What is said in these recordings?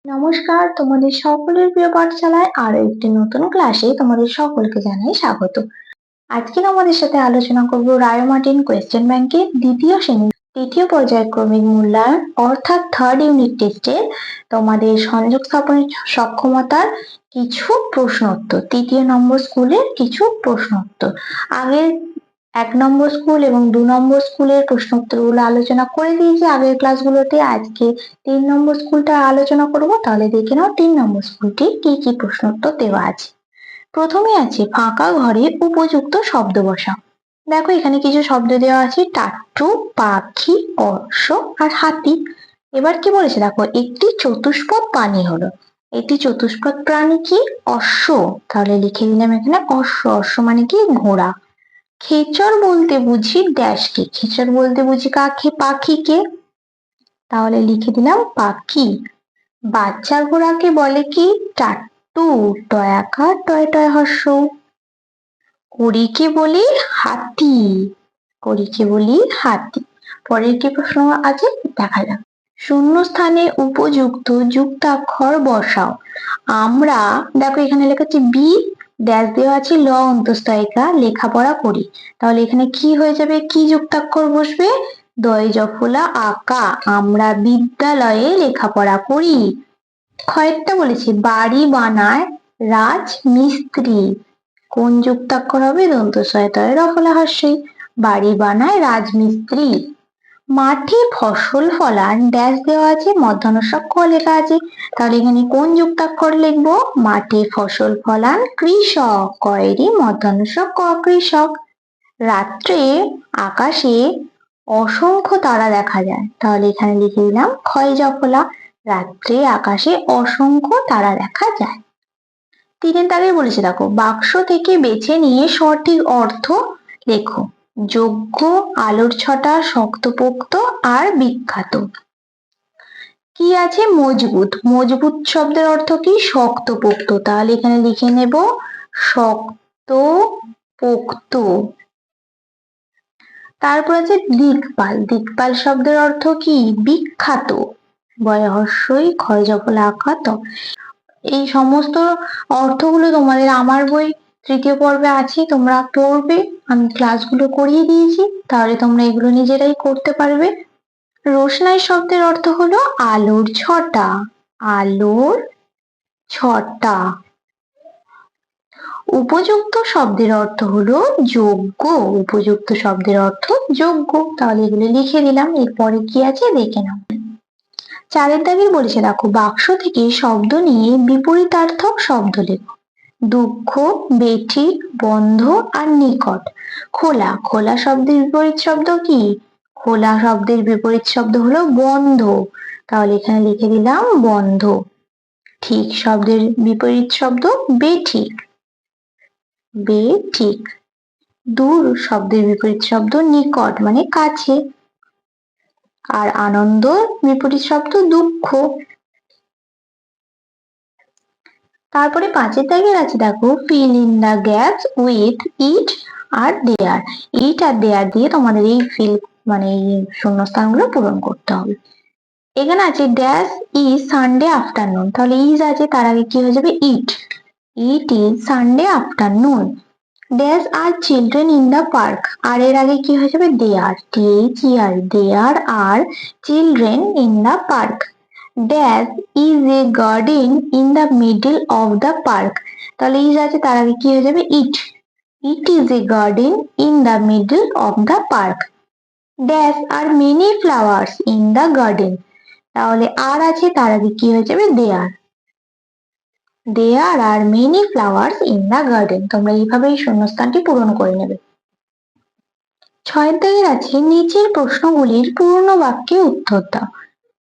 নমস্কার, তোমাদের সকলের প্রিয় পাঠশালায় আরো একটি নতুন ক্লাসে তোমাদের সকলকে জানাই স্বাগত। আজকে আমাদের সাথে আলোচনা করব রায় মার্টিন কোয়েশ্চেন ব্যাংকের দ্বিতীয় শ্রেণী তৃতীয় পর্যায়ক্রমিক মূল্যায়ন অর্থাৎ থার্ড ইউনিট টেস্টের তোমাদের সংযোগ স্থাপনের সক্ষমতার কিছু প্রশ্ন উত্তর, তৃতীয় নম্বর স্কুলের কিছু প্রশ্ন উত্তর। আগের 1 নম্বর স্কুল এবং 2 নম্বর স্কুলের প্রশ্ন উত্তরগুলো আলোচনা করে দিয়েছি আগের ক্লাসগুলোতে। আজকে 3 নম্বর স্কুলটা আলোচনা করব। তাহলে দেখে নাও 3 নম্বর স্কুলটি কি কি প্রশ্ন উত্তর দেওয়া আছে। প্রথমে আছে ফাঁকা ঘরে উপযুক্ত শব্দ বসাও। দেখো এখানে কিছু শব্দ দেওয়া আছে, টাট্টু, পাখি, অশ্ব আর হাতি। এবার কি বলেছে দেখো, একটি চতুষ্পদ প্রাণী হলো। একটি চতুষ্পদ প্রাণী কি? অশ্ব। তাহলে লিখে দিলাম এখানে অশ্ব। অশ্ব মানে কি? ঘোড়া। খেচর বলতে বুঝি ড্যাশকে। খেচর বলতে বুঝি কাকে? পাখিকে। তাহলে লিখে দিলাম পাখি। বাচ্চা ঘোড়াকে বলে কি? টাট্টু। টয়াকার টয় টয় হর্ষ। কড়িকে বলি হাতি। কড়িকে বলি হাতি। পরের কি প্রশ্ন আছে দেখা যাক। শূন্য স্থানে উপযুক্ত যুক্তাক্ষর বসাও। আমরা দেখো এখানে লেখা আছে বি ড্যাশ দেওয়া আছে ল অন্তঃস্থিকা লেখাপড়া করি। তাহলে এখানে কি হয়ে যাবে? কি যুক্তাক্ষর বসবে? দয় জফলা আঁকা। আমরা বিদ্যালয়ে লেখাপড়া করি। কয়েকটা বলেছি বাড়ি বানায় রাজমিস্ত্রি। কোন যুক্তাক্ষর হবে? দন্ত সহায়তায় রফলা হর্ষই। বাড়ি বানায় রাজমিস্ত্রি। মাঠে ফসল ফলান ড্যাশ দেওয়া আছে মধ্যাহ্নস্ব ক লেখা আছে। তাহলে এখানে কোন যুক্তাক্ষর লিখবো? মাঠে ফসল ফলান কৃষক। কয়েরই মধ্যাহ্নস্ব ক কৃষক। রাত্রে আকাশে অসংখ্য তারা দেখা যায়। তাহলে এখানে লিখে দিলাম ক্ষয় জফলা। রাত্রে আকাশে অসংখ্য তারা দেখা যায়। 3 দাগে বলেছে দেখো, বাক্স থেকে বেছে নিয়ে সঠিক অর্থ লেখো। যোগ্য, আলোর ছটা, শক্তপোক্ত আর বিখ্যাত। কি আছে? মজবুত। মজবুত শব্দের অর্থ কি? শক্তপোক্ত। তাহলে এখানে লিখে নেব শক্তপোক্ত। তারপর আছে দিকপাল। দিকপাল শব্দের অর্থ কি? বিখ্যাত। বয় হর্ষই ক্ষয় জফলা আখ্যাত। এই সমস্ত অর্থগুলো তোমাদের আমার বই তৃতীয় পর্বে আছে, তোমরা পড়বে। আমি ক্লাসগুলো করিয়ে দিয়েছি, তাহলে তোমরা এগুলো নিজেরাই করতে পারবে। রোশনাই শব্দের অর্থ হলো আলোর ছটা। আলোর ছটা। উপযুক্ত শব্দের অর্থ হলো যোগ্য। উপযুক্ত শব্দের অর্থ যোগ্য। তাহলে এগুলো লিখে দিলাম। এরপরে কি আছে দেখে নাও। 4 দাগে বলেছে দেখো, বাক্স থেকে শব্দ নিয়ে বিপরীতার্থক শব্দ লেখো। দুঃখ, বেঠিক, বন্ধ আর নিকট। খোলা। খোলা শব্দের বিপরীত শব্দ কি? খোলা শব্দের বিপরীত শব্দ হলো বন্ধ। তাহলে এখানে লিখে দিলাম বন্ধ। ঠিক শব্দের বিপরীত শব্দ বেঠিক। বেঠিক। দূর শব্দের বিপরীত শব্দ নিকট মানে কাছে। আর আনন্দ বিপরীত শব্দ দুঃখ। তারপরে 5 দাগের আছে দেখো, fill in the gaps with it R there. it R there দিয়ে তোমাদের এই fill মানে এই শূন্যস্থানগুলো পূরণ করতে হবে। এখানে আছে ড্যাশ is Sunday afternoon। তাহলে is আছে, তার আগে কি হয়ে যাবে? it. it is Sunday afternoon. Dash are children in the park. আর এর আগে কি হয়ে যাবে? there. there. there are children in the park. Dash is a garden in the middle of the park. তাহলে is আছে, তার আগে কি হয়ে যাবে? it. it is a garden in the middle of the park. Dash are many flowers in the garden. তাহলে আর আছে, তার আগে কি হয়ে যাবে? there. there are many flowers in the garden. তোমরা এইভাবে এই শূন্যস্থানটি পূরণ করে নেবে। 6 দাগের আছে নিচের প্রশ্নগুলির পূর্ণ বাক্যে উত্তর দাও।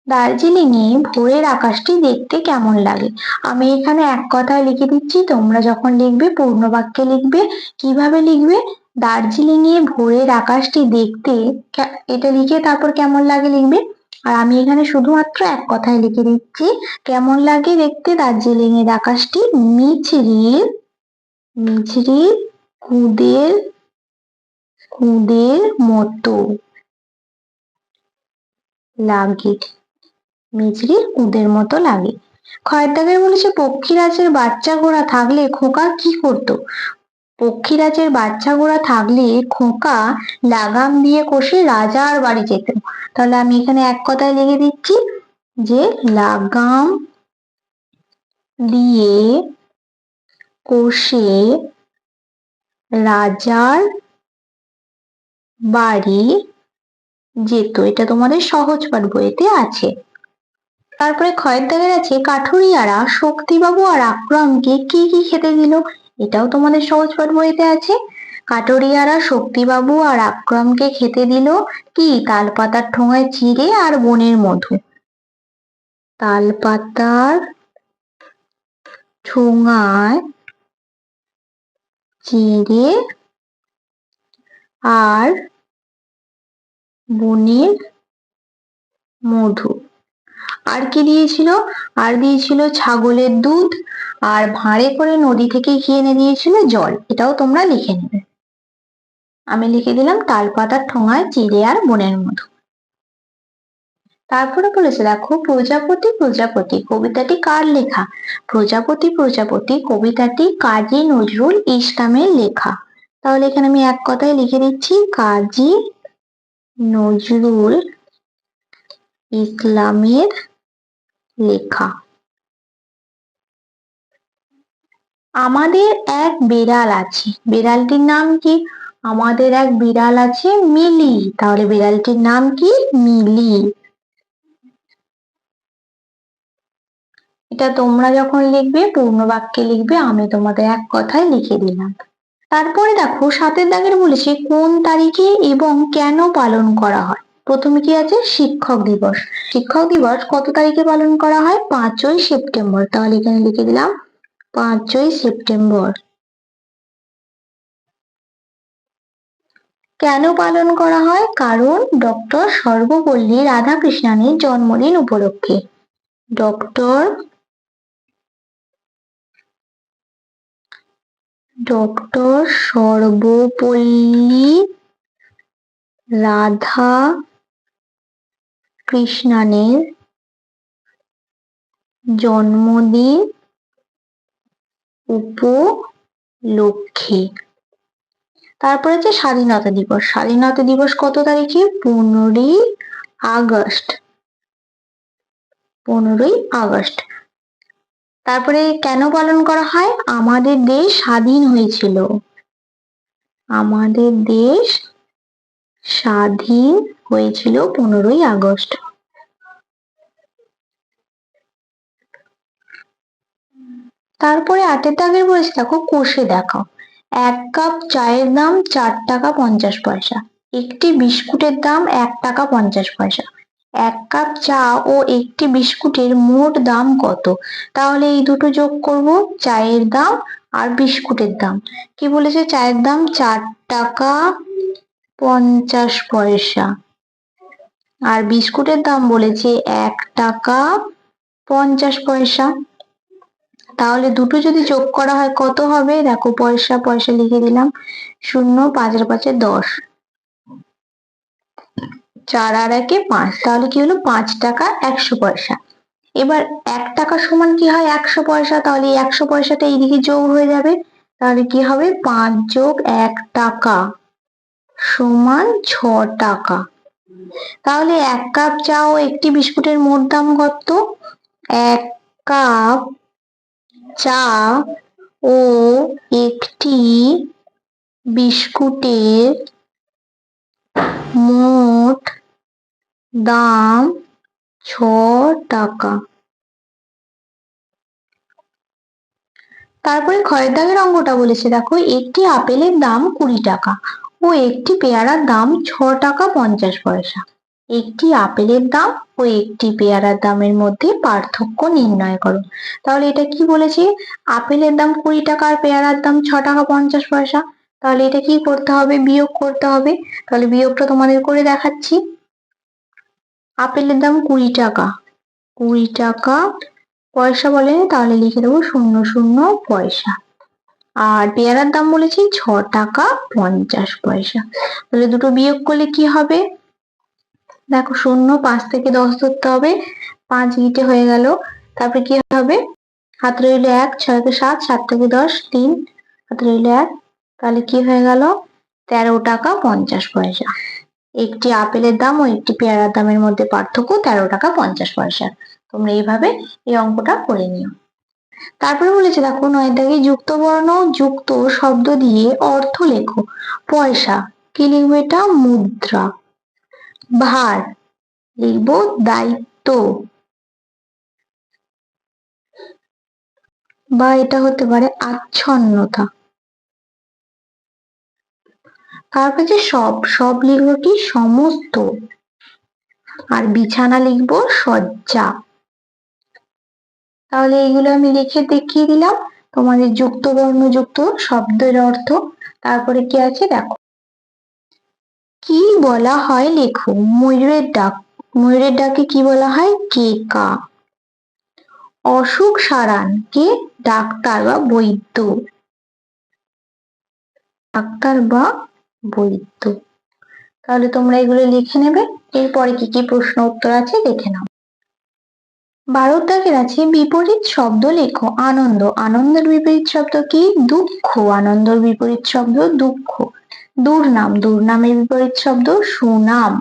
দার্জিলিং এ ভোরের আকাশটি দেখতে কেমন লাগে? আমি এখানে এক কথায় লিখে দিচ্ছি, তোমরা যখন লিখবে পূর্ণ বাক্যে লিখবে। কিভাবে লিখবে? দার্জিলিং এ ভোরের আকাশটি দেখতে, এটা লিখে তারপর কেমন লাগে লিখবে। আর আমি এখানে শুধুমাত্র এক কথায় লিখে দিচ্ছি, কেমন লাগে দেখতে দার্জিলিং এর আকাশটি? মিছরির মিছরির কুঁদের কুঁদের মতো লাগে। মিছরির কুঁদের মতো লাগে। ক্ষয়ের দাগের বলেছে পক্ষীরাজের বাচ্চা ঘোড়া থাকলে খোকা কি করতো? পক্ষীরাজের বাচ্চা ঘোড়া থাকলে খোকা লাগাম দিয়ে কষে রাজার বাড়ি যেত। তাহলে আমি এখানে এক কথায় লিখে দিচ্ছি যে লাগাম দিয়ে কষে রাজার বাড়ি যেত। এটা তোমাদের সহজ পাঠ বইতে আছে। তারপরে ক্ষয়ের দাগের আছে কাঠুরিয়ারা শক্তিবাবু আর আকরামকে কি কি খেতে দিল? এটাও তোমাদের সহজ পাঠ বইতে আছে। কাঠুরিয়ারা শক্তিবাবু আর আকরামকে খেতে দিল কি? তালপাতার ঠোঙায় চিড়ে আর বনের মধু। তালপাতার ঠোঙায় চিড়ে আর বনের মধু। আর কি দিয়েছিল? আর দিয়েছিল ছাগলের দুধ, আর ভাঁড়ে করে নদী থেকে কি এনে দিয়েছিল? জল। এটাও তোমরা লিখে নেবে। আমি লিখে দিলাম তালপাতার ঠোঙায় চিড়ে আর বনের মধু। তারপরে বলেছে দেখো প্রজাপতি প্রজাপতি কবিতাটি কার লেখা? প্রজাপতি প্রজাপতি কবিতাটি কাজী নজরুল ইসলামের লেখা। তাহলে এখানে আমি এক কথায় লিখে দিচ্ছি কাজী নজরুল ইসলামের লেখা। আমাদের এক বিড়াল আছে, বিড়ালটির নাম কি? আমাদের এক বিড়াল আছে মিলি। তাহলে বিড়ালটির নাম কি? মিলি। এটা তোমরা যখন লিখবে পূর্ণ বাক্যে লিখবে, আমি তোমাদের এক কথায় লিখে দিলাম। তারপরে দেখো 7 দাগের বলেছে কোন তারিখে এবং কেন পালন করা হয়? প্রথমে কি আছে? শিক্ষক দিবস। শিক্ষক দিবস কত তারিখে পালন করা হয়? 5ই সেপ্টেম্বর। তাহলে এখানে লিখে দিলাম 5ই সেপ্টেম্বর। কেন পালন করা হয়? কারণ ডক্টর সর্বপল্লী রাধাকৃষ্ণনের জন্মদিন উপলক্ষে। ডক্টর সর্বপল্লী রাধা কৃষ্ণনের জন্মদিন উপলক্ষে। তারপরে যে স্বাধীনতা দিবস। স্বাধীনতা দিবস কত তারিখে? 15ই আগস্ট। 15ই আগস্ট। তারপরে কেন পালন করা হয়? আমাদের দেশ স্বাধীন হয়েছিল। আমাদের দেশ স্বাধীন হয়েছিল 15ই আগস্ট। তারপরে 8 দাগের বলেছে দেখো কষে দেখাও। 1 কাপ চায়ের দাম 4 টাকা 50 পয়সা। একটি বিস্কুটের দাম 1 টাকা 50 পয়সা। 1 কাপ চা ও একটি বিস্কুটের মোট দাম কত? তাহলে এই দুটো যোগ করব, চায়ের দাম আর বিস্কুটের দাম। কি বলেছে? চায়ের দাম 4 টাকা 50 পয়সা আর বিস্কুটের দাম বলেছে 1 টাকা 50 পয়সা। তাহলে দুটো যদি যোগ করা হয় কত হবে? দেখো পয়সা পয়সা লিখে দিলাম, 0 5 আর 5 10, 4 আর 1 5। তাহলে কি হলো? 5 টাকা 100 পয়সা। এবার 1 টাকা সমান কি হয়? 100 পয়সা। তাহলে এই 100 পয়সাটা এইদিকে যোগ হয়ে যাবে। তাহলে কি হবে? 5 যোগ 1 টাকা সমান 6 টাকা। তাহলে 1 কাপ চা ও একটি বিস্কুটের মোট দাম কত? 1 কাপ চা ও একটি বিস্কুটের মোট দাম 6 টাকা। তারপরে ক্ষয়ের দাগের অঙ্কটা বলেছে দেখো একটি আপেলের দাম 20 টাকা ও একটি পেয়ারার দাম 6 টাকা 50 পয়সা। একটি আপেলের দাম ও একটি পেয়ারার দামের মধ্যে পার্থক্য নির্ণয় করো। তাহলে এটা কি বলেছে? আপেলের দাম 20 টাকা আর পেয়ারার দাম 6 টাকা 50 পয়সা। তাহলে এটা কি করতে হবে? বিয়োগ করতে হবে। তাহলে বিয়োগটা তোমাদের করে দেখাচ্ছি। আপেলের দাম 20 টাকা, 20 টাকা পয়সা বলেনি, তাহলে লিখে দেবো 00 পয়সা। আর পেয়ারার দাম বলেছি 6 টাকা 50 পয়সা। তাহলে দুটো বিয়োগ করলে কি হবে? দেখো 0, 5 থেকে 10 ধরতে হবে, 5 গিটে হয়ে গেল, তারপরে কি হবে, হাত রইল 1, 6 কে 7, 7 থেকে 10, 3, হাত রইল 1, তাহলে কি হয়ে গেল 13 টাকা 50 পয়সা। একটি আপেলের দাম ও একটি পেয়ারার দামের মধ্যে পার্থক্য 13 টাকা 50 পয়সা। তোমরা এইভাবে এই অঙ্কটা করে নিও। তারপরে বলেছে দেখো 9 দাগে যুক্ত বর্ণ যুক্ত শব্দ দিয়ে অর্থ লেখো। পয়সা কি লিখবো, এটা মুদ্রা। ভার লিখবো দায়িত্ব, বা এটা হতে পারে আচ্ছন্নতা। তারপরে সব, সব লিখবো কি সমস্ত, আর বিছানা লিখবো শয্যা। তাহলে এইগুলো আমি লিখে দেখিয়ে দিলাম তোমাদের যুক্ত বর্ণ যুক্ত শব্দের অর্থ। তারপরে কি আছে দেখো, কি বলা হয় লেখো। ময়ূরের ডাক, ময়ূরের ডাকে কি বলা হয় কেকা। অসুখ সারান কে, ডাক্তার বা বৈদ্য, ডাক্তার বা বৈদ্য। তাহলে তোমরা এগুলো লিখে নেবে। এরপরে কি কি প্রশ্ন উত্তর আছে দেখে নাও। 12 দাগের আছে বিপরীত শব্দ লেখো। আনন্দ, আনন্দের বিপরীত শব্দ কি দুঃখ, আনন্দের বিপরীত শব্দ দুঃখ। দুর্নাম, দুর্নামের বিপরীত শব্দ সুনাম,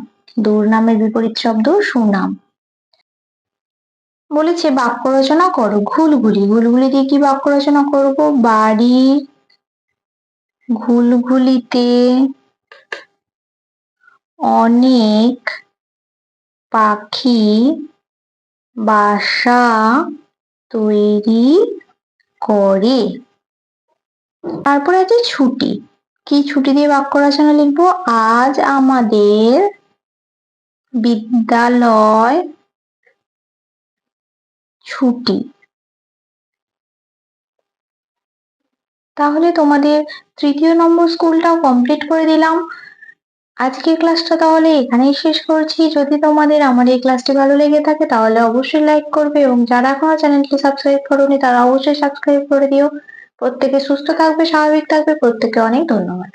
দুর্নামের বিপরীত শব্দ সুনাম। বলেছে বাক্য রচনা করো। ঘুলঘুলি, ঘুলঘুলি দিয়ে কি বাক্য রচনা করব, বাড়ি ঘুলঘুলিতে অনেক পাখি বাসা তৈরি করে। তারপরে আছে ছুটি, কি ছুটি দিয়ে বাক্য রচনা লিখবো, আজ আমাদের বিদ্যালয় ছুটি। তাহলে তোমাদের 3য় নম্বর স্কুলটাও কমপ্লিট করে দিলাম। আজকের ক্লাসটা তাহলে এখানেই শেষ করছি। যদি তোমাদের আমার এই ক্লাসটি ভালো লেগে থাকে তাহলে অবশ্যই লাইক করবে, এবং যারা এখনো চ্যানেলটি সাবস্ক্রাইব করোনি তারা অবশ্যই সাবস্ক্রাইব করে দিও। প্রত্যেকে সুস্থ থাকবে, স্বাভাবিক থাকবে। প্রত্যেকে অনেক ধন্যবাদ।